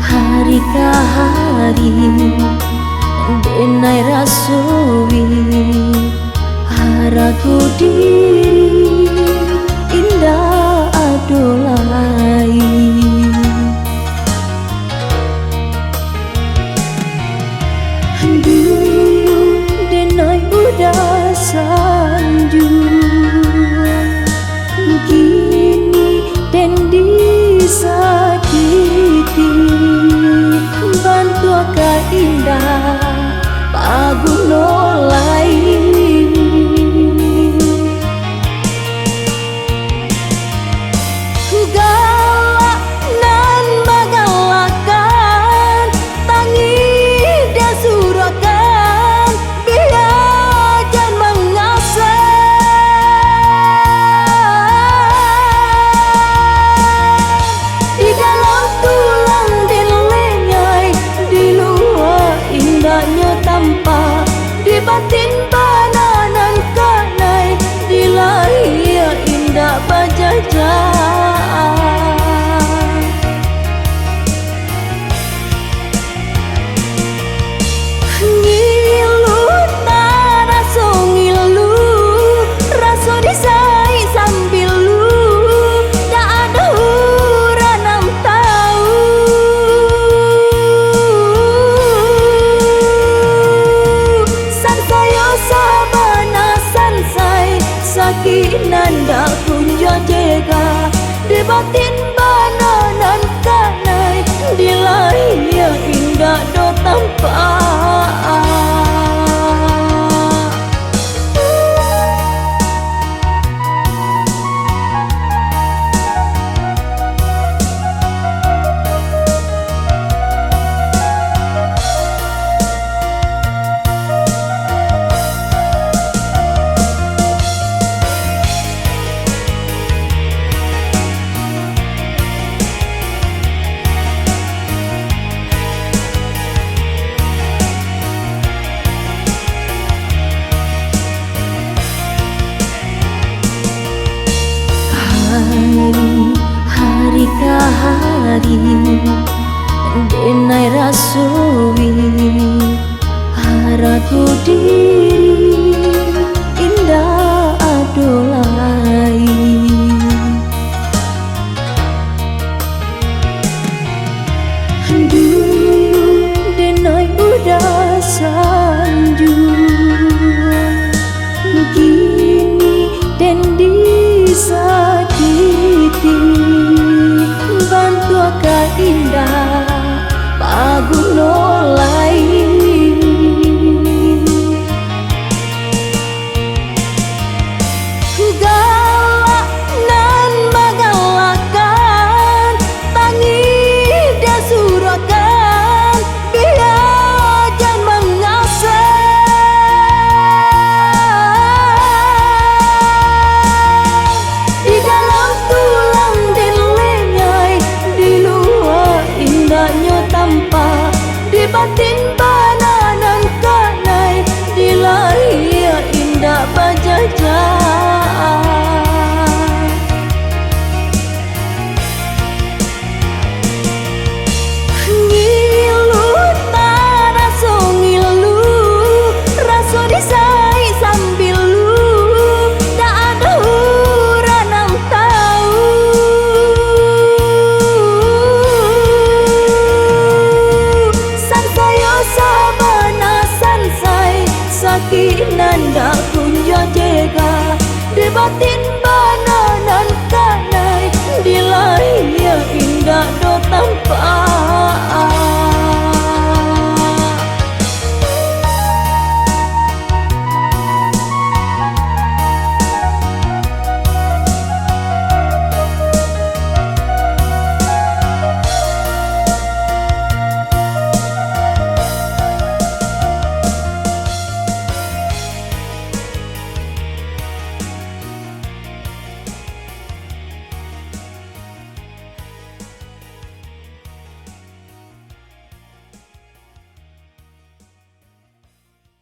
hari ke hari denai rasui haraku diri indah adolai dulu denai udah sanju kini den disakiti bantu ka indah pagunolai ku galak nan magalakan tangi dan surakan biar jangan mengasah di dalam tulang dan lengai di luar indahnya tampak di batin bananan kanai di lahir indah bajajah ngilu tak raso ngilu raso disai sambil lu tak ada uranam tahu sansayo sabana sansai sakinanda kunjo jega di batin bananan kanai di lahir indah do tampak hari ke hari denai rasui haraku diri indah adolai dulu denai udah sanju kini den disakiti bantu ka indah